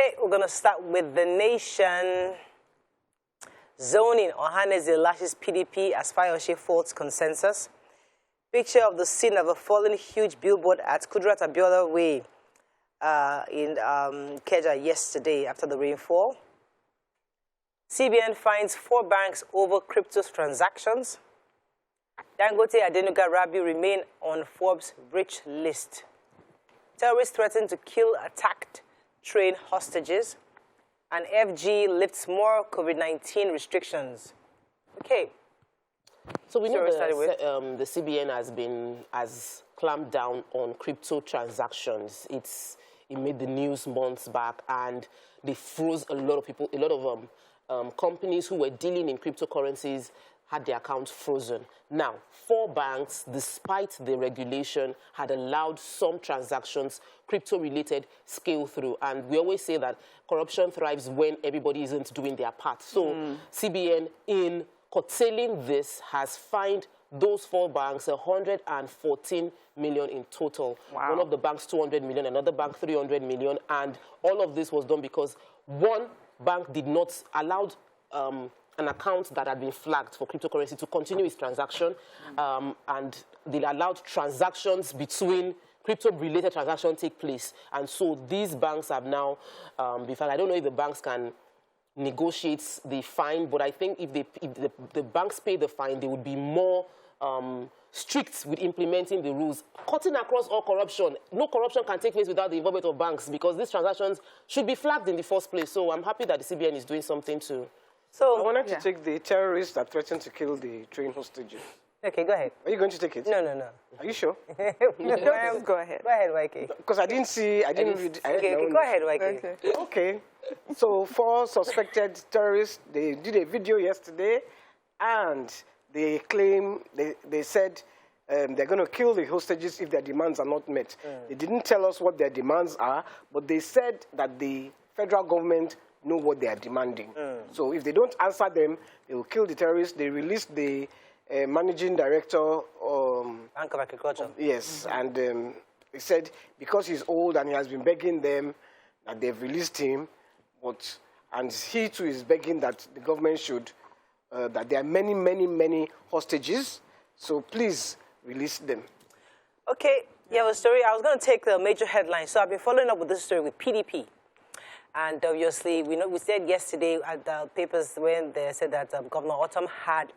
Okay, we're going to start with the nation. Zoning. Ohaneze lashes PDP as Fayose faults consensus. Picture of the scene of a fallen huge billboard at Kudrat Abiola Way in Keja yesterday after the rainfall. CBN finds 4 banks over crypto transactions. Dangote Adenuga Rabi remain on Forbes rich list. Terrorists threaten to kill attacked train hostages. And FG lifts more COVID-19 restrictions. Okay. So we know the CBN has clamped down on crypto transactions. It made the news months back, and they froze a lot of people. A lot of companies who were dealing in cryptocurrencies had their accounts frozen. Now, 4 banks, despite the regulation, had allowed some transactions, crypto-related, scale through. And we always say that corruption thrives when everybody isn't doing their part. So CBN, in curtailing this, has fined those 4 banks 114 million in total. Wow. One of the banks 200 million, another bank 300 million. And all of this was done because one bank did not allow an account that had been flagged for cryptocurrency to continue its transaction, and they allowed transactions between crypto-related transactions take place. And so these banks have now been flagged. I don't know if the banks can negotiate the fine, but I think if the banks pay the fine, they would be more strict with implementing the rules, cutting across all corruption. No corruption can take place without the involvement of banks, because these transactions should be flagged in the first place. So I'm happy that the CBN is doing something to... So I wanted to take the terrorists that threatened to kill the train hostages. Okay, go ahead. Are you going to take it? No, no, no. Are you sure? Go ahead. Go ahead, YK. Because I didn't read. Okay, go ahead, YK. Okay. So 4 suspected terrorists, they did a video yesterday, and they claim, they said they're going to kill the hostages if their demands are not met. They didn't tell us what their demands are, but they said that the federal government know what they are demanding. So if they don't answer them, they will kill the terrorists. They released the managing director. Bank of Agriculture. Yes, and he said because he's old and he has been begging them that they've released him, and he too is begging that the government should, that there are many, many, many hostages, so please release them. Okay, you have a story. I was going to take the major headlines, so I've been following up with this story with PDP. And obviously, we said yesterday at the papers when they said that Governor Autumn had,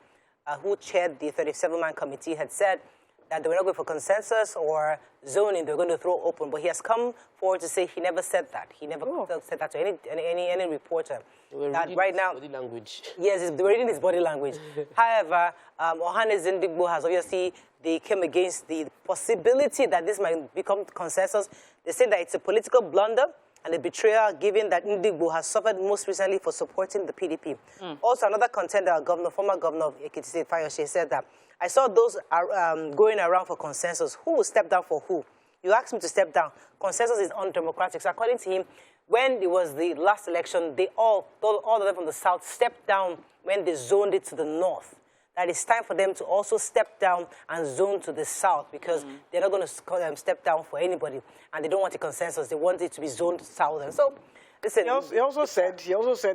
who chaired the 37-man committee, had said that they were not going for consensus or zoning, they were going to throw open. But he has come forward to say he never said that. He never said that to any reporter. That right now, body language. Yes, they were reading his body language. However, Ohaneze Ndigbo has obviously, they came against the possibility that this might become consensus. They say that it's a political blunder and a betrayal, given that Ndigbo has suffered most recently for supporting the PDP. Also, another contender, former governor of Ekiti State, Fayose, said that, I saw those going around for consensus. Who will step down for who? You asked me to step down. Consensus is undemocratic. So according to him, when it was the last election, they all of them from the south stepped down when they zoned it to the north. That it's time for them to also step down and zone to the south, because they're not going to step down for anybody, and they don't want a consensus. They want it to be zoned south. And so, listen. He also said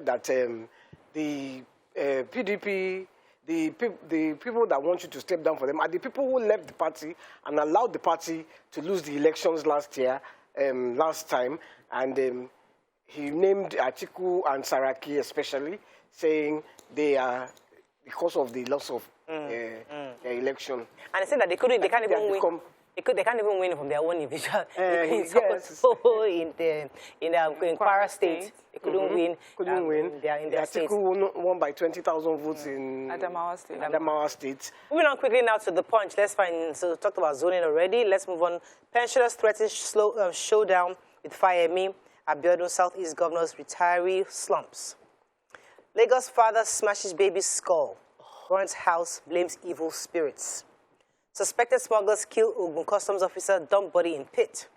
that the PDP, the people that want you to step down for them are the people who left the party and allowed the party to lose the elections last time, and he named Atiku and Saraki especially, saying they are because of the loss of the election. And they said that they can't even win. They can't even win from their own individual. Yes. in Kwara State, they couldn't win. In their state. Won by 20,000 votes in Adamawa State. Moving on quickly now to the Punch. Let's find. So we talked about zoning already. Let's move on. Pensioners threaten showdown with Fayemi. Abiodun Southeast Governor's retiree slumps. Lagos father smashes baby's skull. Burns house, blames evil spirits. Suspected smugglers kill Ogun customs officer, dump body in pit.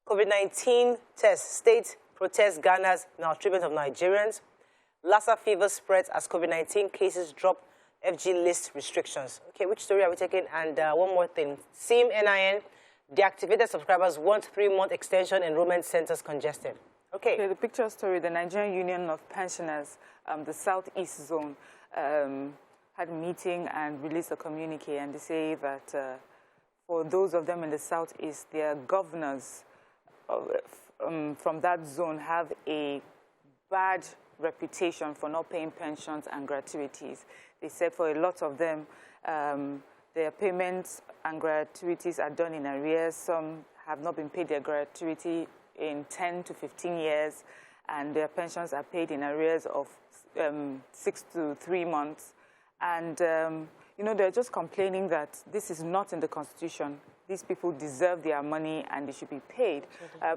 COVID-19 test. State protests Ghana's maltreatment of Nigerians. Lassa fever spreads as COVID-19 cases drop FG list restrictions. Okay, which story are we taking? And one more thing. SIM NIN, deactivated subscribers want 3-month extension, enrollment centers congested. Okay. The picture story, the Nigerian Union of Pensioners, the Southeast Zone, had a meeting and released a communique, and they say that for those of them in the Southeast, their governors from that zone have a bad reputation for not paying pensions and gratuities. They said for a lot of them, their payments and gratuities are done in arrears. Some have not been paid their gratuity in 10 to 15 years, and their pensions are paid in arrears of 6 to 3 months. And, you know, they're just complaining that this is not in the Constitution. These people deserve their money and they should be paid.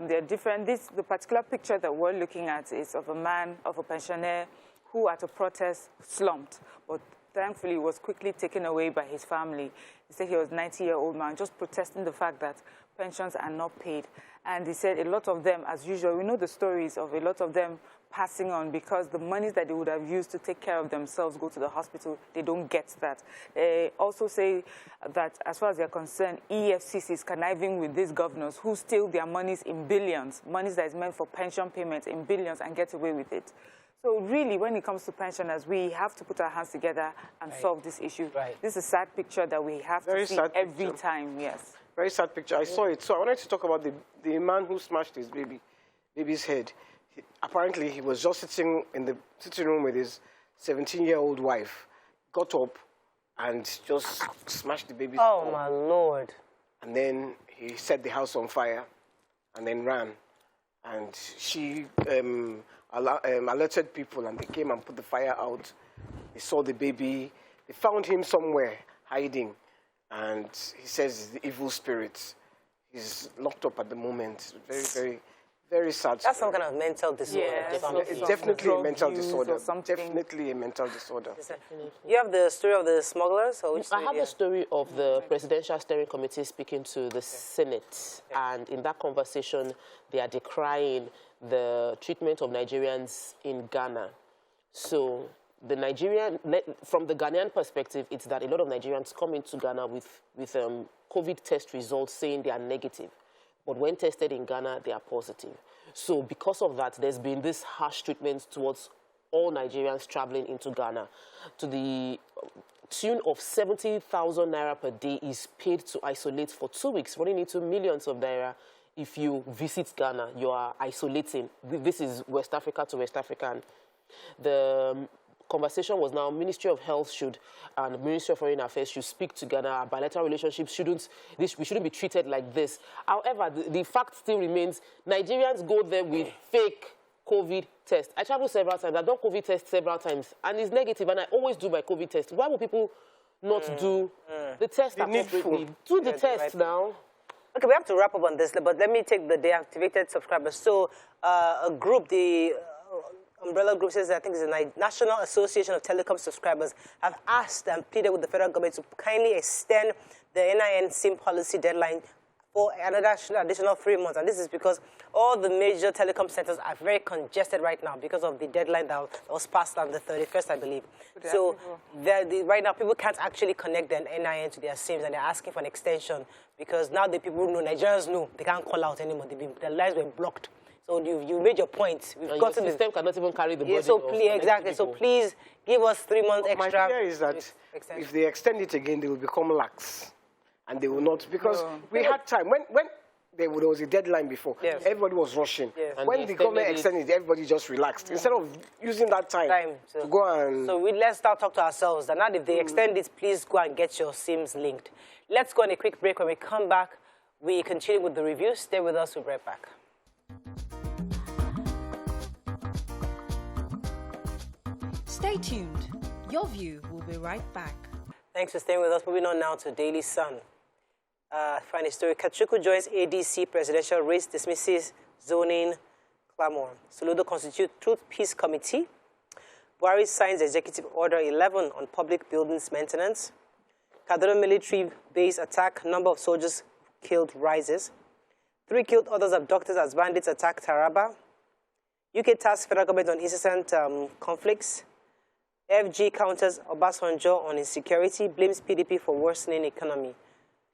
They're different. The particular picture that we're looking at is of a man, of a pensioner, who at a protest slumped, but thankfully was quickly taken away by his family. He said he was a 90-year-old man just protesting the fact that pensions are not paid. And he said a lot of them, as usual, we know the stories of a lot of them passing on because the monies that they would have used to take care of themselves, go to the hospital, they don't get that. They also say that as far as they're concerned, EFCC is conniving with these governors who steal their monies in billions, monies that is meant for pension payments in billions, and get away with it. So really, when it comes to pensioners, we have to put our hands together and solve this issue. This is a sad picture that we have to see every time, yes. Very sad picture. I saw it. So I wanted to talk about the man who smashed his baby's head. Apparently, he was just sitting in the sitting room with his 17-year-old wife, got up and just smashed the baby's head. Oh, my Lord. And then he set the house on fire and then ran. And she alerted people, and they came and put the fire out. They saw the baby. They found him somewhere hiding. And he says it's the evil spirit. He's locked up at the moment. Very, very, very sad. That's some kind of mental disorder. Yeah, it's definitely a mental disorder. Something. Definitely a mental disorder. You have the story of the smugglers? Or which I have the story of the Presidential Steering Committee speaking to the Senate. And in that conversation, they are decrying the treatment of Nigerians in Ghana. So the from the Ghanaian perspective, it's that a lot of Nigerians come into Ghana with COVID test results saying they are negative. But when tested in Ghana, they are positive. So because of that, there's been this harsh treatment towards all Nigerians traveling into Ghana. To the tune of 70,000 naira per day is paid to isolate for 2 weeks, running into millions of naira. If you visit Ghana, you are isolating. This is West Africa to West Africa. And the conversation was now Ministry of Health and Ministry of Foreign Affairs should speak to Ghana. Our bilateral relationships we shouldn't be treated like this. However, the fact still remains, Nigerians go there with fake COVID test. I traveled several times. I've done COVID test several times, and it's negative, and I always do my COVID test. Why would people not do the test appropriately? Do the test now. Okay, we have to wrap up on this, but let me take the deactivated subscribers. So a group, the umbrella group says, I think it's the National Association of Telecom Subscribers, have asked and pleaded with the federal government to kindly extend the NIN SIM policy deadline for another additional 3 months. And this is because all the major telecom centers are very congested right now because of the deadline that was passed on the 31st, I believe. So right now, people can't actually connect their NIN to their SIMs, and they're asking for an extension because now the people know, Nigerians know, they can't call out anymore. Their lines were blocked. So you made your point. We've gotten the system cannot even carry the burden. So exactly. So please give us 3 months extra. My fear is that if they extend it again, they will become lax, and they will not, because we had time when there was a deadline before. Yes. Everybody was rushing. Yes. When the government extended it, everybody just relaxed instead of using that time to go and. So let's start talk to ourselves. That now, if they extend it, please go and get your SIMs linked. Let's go on a quick break. When we come back, we continue with the review. Stay with us. We'll be right back. Stay tuned. Your View will be right back. Thanks for staying with us. Moving on now to Daily Sun. Final story. Kachuku joins ADC presidential race, dismisses zoning clamor. Soludo constitutes Truth Peace Committee. Buhari signs Executive Order 11 on public buildings maintenance. Kaduna military base attack. Number of soldiers killed rises. 3 killed, others abducted as bandits attack Taraba. UK tasks federal government on incessant conflicts. FG counters Obasanjo on insecurity, blames PDP for worsening economy.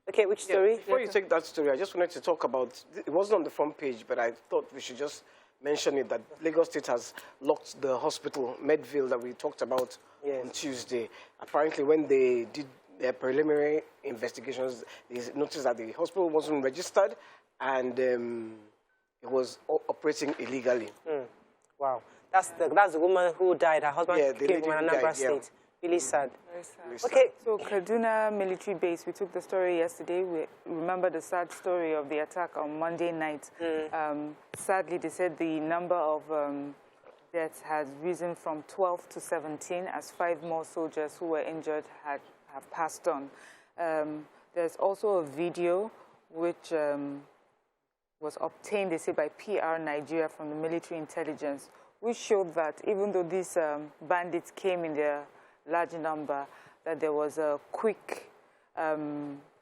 Okay, which story? Before you take that story, I just wanted to talk about, it wasn't on the front page, but I thought we should just mentioned it, that Lagos State has locked the hospital, Medville, that we talked about on Tuesday. Apparently, when they did their preliminary investigations, they noticed that the hospital wasn't registered and it was operating illegally. Wow. That's the woman who died. Her husband came from Anambra State. Really sad. Very sad. Really Okay. So Kaduna military base, we took the story yesterday. We remember the sad story of the attack on Monday night. Sadly, they said the number of deaths has risen from 12 to 17 as 5 more soldiers who were injured have passed on. There's also a video which was obtained, they say, by PR Nigeria from the military intelligence, which showed that even though these bandits came in their large number, that there was a quick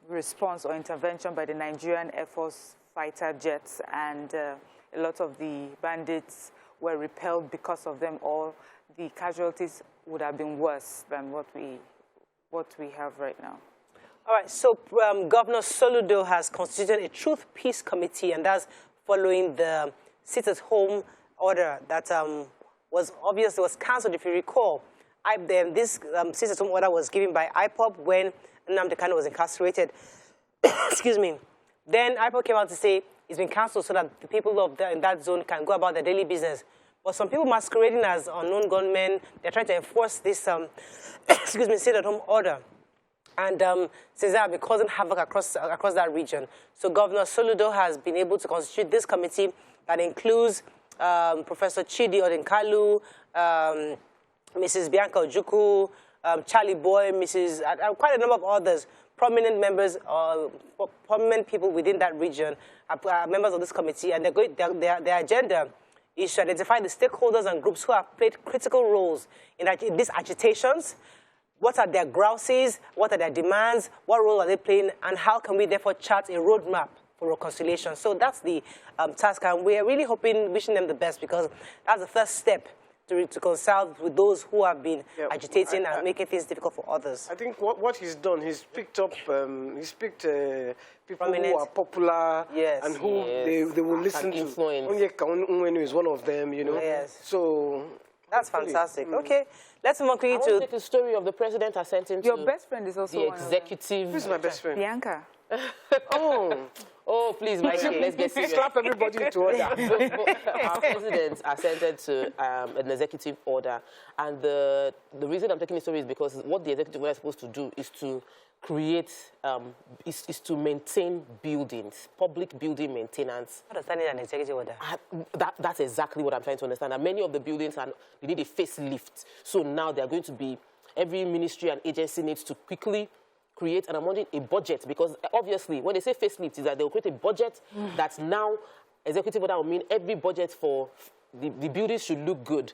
response or intervention by the Nigerian Air Force fighter jets, and a lot of the bandits were repelled because of them. All the casualties would have been worse than what we have right now. All right, so Governor Soludo has constituted a Truth Peace Committee, and that's following the sit-at-home order that was cancelled, if you recall. This sit-at-home order was given by IPOB when Nnamdi Kanu was incarcerated. Excuse me. Then IPOB came out to say it's been cancelled so that the people in that zone can go about their daily business. But some people masquerading as unknown gunmen, they're trying to enforce this excuse me, sit-at-home order. And since that, have been causing havoc across that region. So Governor Soludo has been able to constitute this committee that includes Professor Chidi Odinkalu, Mrs. Bianca Ojukwu, Charlie Boy, quite a number of others, prominent members, prominent people within that region are members of this committee, and their agenda is to identify the stakeholders and groups who have played critical roles in these agitations. What are their grouses? What are their demands? What role are they playing? And how can we therefore chart a roadmap for reconciliation? So that's the task, and we're really wishing them the best, because that's the first step to reconcile with those who have been agitating and making things difficult for others. I think what he's done, he's picked up, people Prominent. who are popular and who they will listen to. Onyeka is one of them, you know. Yes. So that's fantastic. Okay, let's move on quickly to... I want to take the story of the president assenting to... Your best friend is also the executive... Who's my best friend? Bianca. Oh, please, my friend, let's get serious. Slap everybody into order. Our president assented to an executive order, and the reason I'm taking this story is because what the executive order is supposed to do is to create, is to maintain buildings, public building maintenance. What does that need an executive order? That's exactly what I'm trying to understand. And many of the buildings they need a facelift. So now they're going to be, every ministry and agency needs to quickly create, and I'm wondering, a budget, because obviously when they say facelift is that they'll create a budget that's now, executive order will mean every budget for the buildings should look good.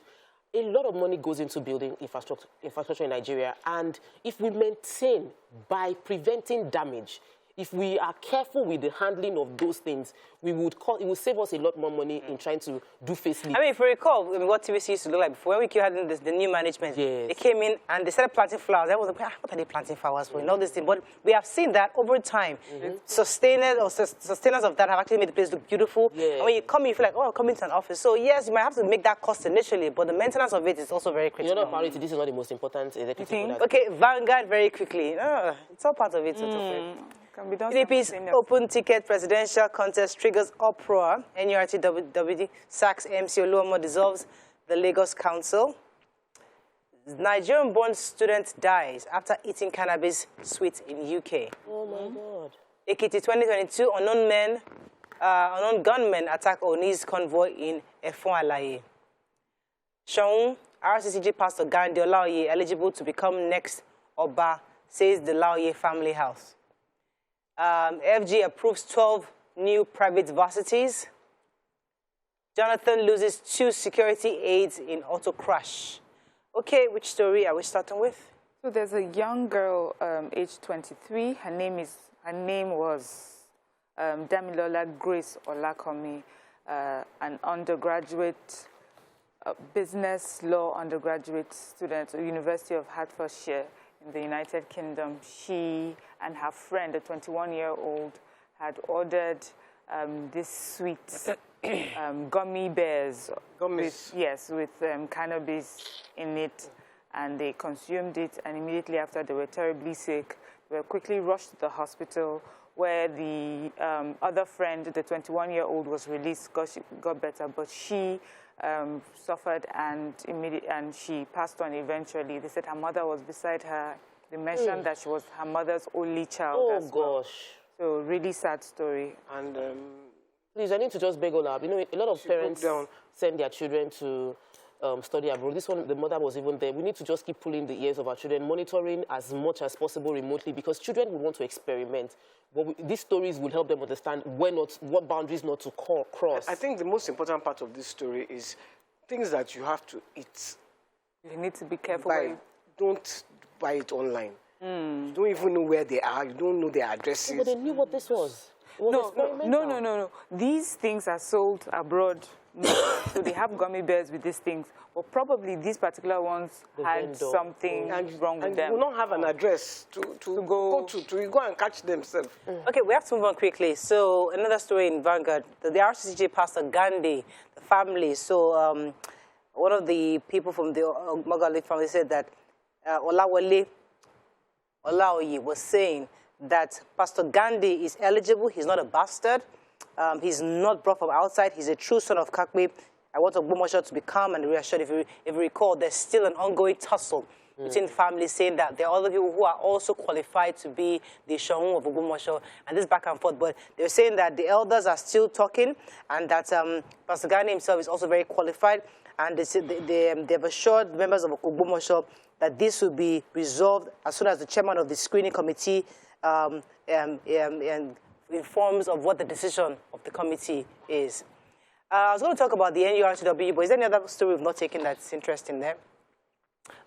A lot of money goes into building infrastructure in Nigeria, and if we maintain by preventing damage, if we are careful with the handling of those things, it will save us a lot more money in trying to do facelift. I mean, if you recall, what TVC used to look like before, when we had the new management, they came in and they started planting flowers. I was like, what are they planting flowers for? And all this thing. But we have seen that over time. Sustainers of that have actually made the place look beautiful. And when you come in, you feel like, oh, I'm coming to an office. So yes, you might have to make that cost initially, but the maintenance of it is also very critical. You know, priority, this is not the most important executive order. Okay, Vanguard very quickly. It's all part of it. PDP's open ticket presidential contest triggers uproar. NURTW sacks MC Oluomo, dissolves the Lagos Council. Nigerian-born student dies after eating cannabis sweet in UK. Oh my God. Ekiti 2022, unknown gunmen attack Oni's convoy in Efon-Alaye. Seun, RCCG pastor Gandhi Olaoye eligible to become next Oba, says the Laoye family house. FG approves 12 new private varsities. Jonathan loses 2 security aides in auto crash. Okay, which story are we starting with? So there's a young girl, aged 23. Her name was Damilola Grace Olakomi, an undergraduate, business law undergraduate student at the University of Hertfordshire in the United Kingdom. She and her friend, a 21-year-old, had ordered this sweet gummy bears. Gummies. With cannabis in it, and they consumed it, and immediately after they were terribly sick. They were quickly rushed to the hospital, where the other friend, the 21-year-old, was released, got better, but she suffered and she passed on eventually. They said her mother was beside her. They mentioned that she was her mother's only child as well. Gosh. So really sad story. And please, I need to just beg all up. You know, a lot of parents send their children to study abroad. This one, the mother was even there. We need to just keep pulling the ears of our children, monitoring as much as possible remotely, because children will want to experiment. But these stories will help them understand what boundaries not to cross. I think the most important part of this story is things that you have to eat. You need to be careful. Don't buy it online. You don't even know where they are. You don't know their addresses. But they knew what this was. No. These things are sold abroad. So they have gummy bears with these things. But probably these particular ones had something wrong with them. And you will not have an address to go and catch themselves. Okay, we have to move on quickly. So another story in Vanguard. The RCCG Pastor Gandhi, the family. So one of the people from the Magali family said that Olawale Olaoye was saying that Pastor Gandhi is eligible. He's not a bastard. He's not brought from outside. He's a true son of Kakwe. I want Ogbomosho to be calm and reassured. If you recall, there's still an ongoing tussle between families, saying that there are other people who are also qualified to be the Shahun of Ogbomosho, and this back and forth. But they're saying that the elders are still talking, and that Pastor Gandhi himself is also very qualified, and they've assured members of Ogbomosho that this will be resolved as soon as the chairman of the screening committee informs of what the decision of the committee is. I was going to talk about the NURTW, but is there any other story we've not taken that's interesting there?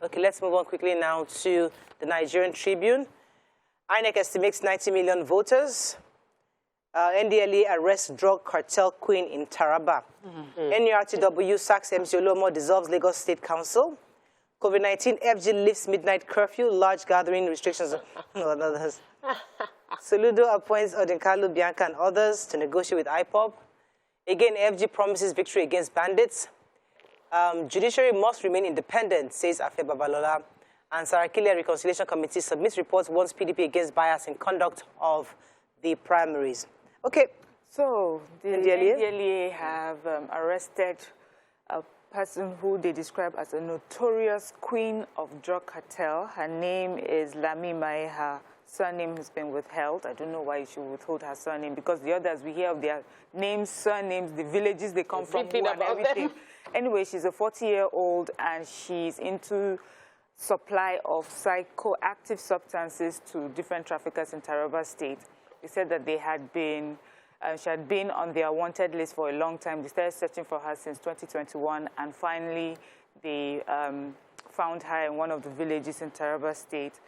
Okay, let's move on quickly now to the Nigerian Tribune. INEC estimates 90 million voters. NDLA arrests drug cartel queen in Taraba. NURTW sacks MC Olomo, dissolves Lagos State Council. COVID-19, FG lifts midnight curfew, large gathering restrictions on others. Soludo appoints Odinkalu, Bianca, and others to negotiate with IPOB. Again, FG promises victory against bandits. Judiciary must remain independent, says Afe Babalola. And Sarakile Reconciliation Committee submits reports warns PDP against bias in conduct of the primaries. Okay. So the NDLA have arrested a person who they describe as a notorious queen of drug cartel. Her name is Lami Mae. Her surname has been withheld. I don't know why she withhold her surname, because the others, we hear of their names, surnames, the villages they come from, and everything. Anyway, she's a 40-year-old, and she's into supply of psychoactive substances to different traffickers in Taraba State. They said that they had been, she had been on their wanted list for a long time. They started searching for her since 2021, and finally they found her in one of the villages in Taraba State.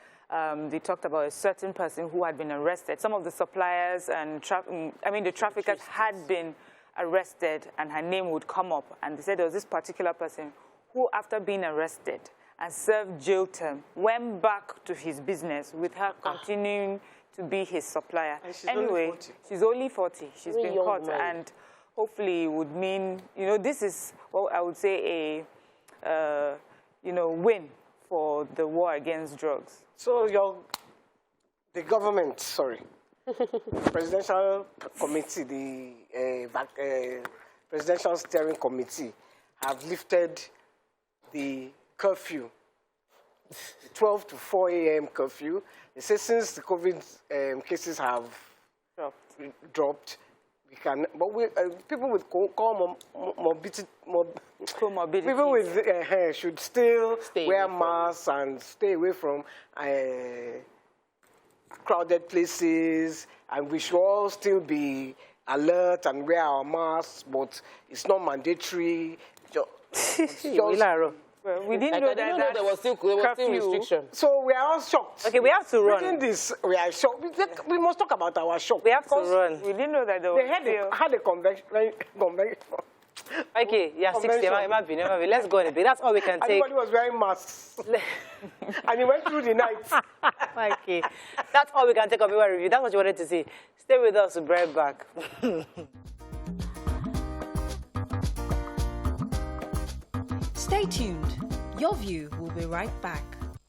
They talked about a certain person who had been arrested. Some of the suppliers and the traffickers had been arrested, and her name would come up. And they said there was this particular person who, after being arrested and served jail term, went back to his business with her continuing to be his supplier. Anyway, she's only 40. She's been caught, and hopefully it would mean, this is what I would say a, win for the war against drugs. So the government, presidential committee, the presidential steering committee have lifted the curfew, the 12 to 4 a.m. curfew. They say since the COVID cases have dropped, we can. But people with comorbidity, people with should still wear masks and stay away from crowded places, and we should all still be alert and wear our masks, but it's not mandatory. Well, we didn't know that there was still restriction. So we are all shocked. Okay, we have to run. Reading this, we are shocked. We must talk about our shock. We have to run. We didn't know that there was had a convention. Okay, yeah, 60. Let's go in a bit. That's all we can take. Everybody was wearing masks. And he went through the night. Okay. That's all we can take of your review. That's what you wanted to see. Stay with us. We'll be right back. Stay tuned. Your View will be right back.